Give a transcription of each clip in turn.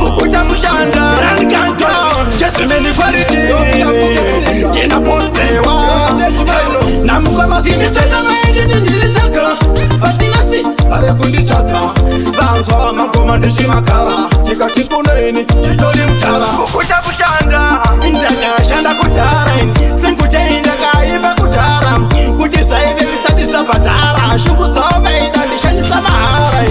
Kukuta kushanda Rankanto Just many quality Kina postewa Na mkoma sisi cheta maidi nilitaka Bati nasi Are kundi chaka Banto mkoma ndishi makara Chika tipuneni Chitoli mtala Kukuta kushanda Indaka shanda kutara Sinkuche indaka iba kutara Kutisha hivi visatisa patara Shungu tobe idalisha samahara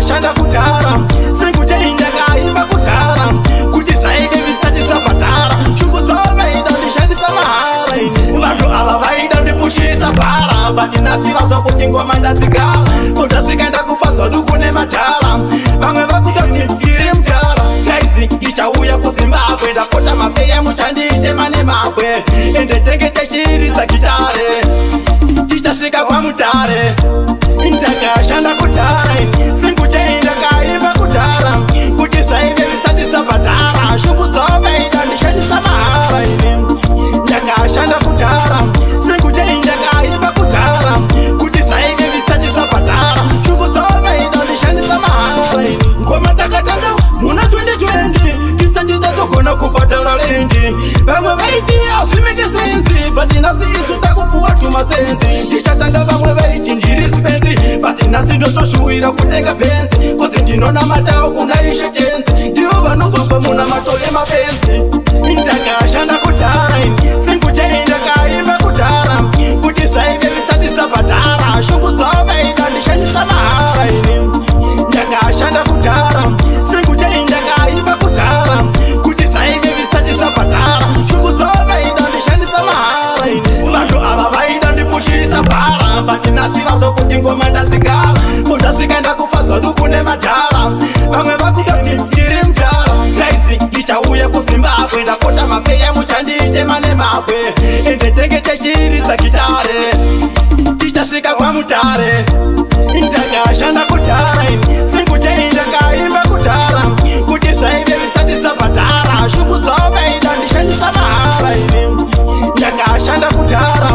Shanda kutara Sinkuche indaka iba kutara Kutishaide vistati sapatara Shuku tobe idalisha samahara Vantu avavaida ndipushisa para Bati nasi vaso kutingwa mandazigala Kutashikanda kufatwa dukune matara Vangwe vakutoti iri mtara Kaisi ichauya kuzimbabwe Dakota mafeye muchandite mane mabwe Ende tengete shiri za kitare Tichashika kwa mutare Indaka shanda kutara Sinkuche indaka iba kutara Kutisha ibe visati sapatara Shuku tobe idalisha samahara Indaka shanda kutara Sinkuche indaka iba kutara Kutisha ibe visati sapatara Shuku tobe idalisha samahara Ngoma takataka muna 2020 Kisati tatokona kupatala lendi Vamwe vaiti asimeke senzi Bati nasi isu takupuwa tumasenzi Tishatanga vamwe vaiti ndirispenti Bati nasi ndososhuwira kutenga penzi Kozi ndinona matao kuna ishe tenzi Ndiyo vanozoso muna matole mapenzi Indaka shanda kutara Sinkuche indaka iba kutara Kutisha ibe visati sapatara Shuku tobe idalisha samahara Indaka shanda kutara Sinkuche indaka iba kutara Kutisha ibe visati sapatara Shuku tobe idalisha samahara Vantu avavaida ndipushisa para Bati nasi vaso kutingwa mandazigala Kutashikanda kufatwa dukune matara Vamwe vakutoti iri mtara Kaisi ichauya kuzimbabwe Dakota mafeye muchandite mane mabwe Ende tengete shiri za kitare Tichashika kwa mutare Indaka shanda kutara Sinkuche indaka iba kutara Kutisha ibe visati sapatara Shuku tobe idalisha samahara Indaka shanda kutara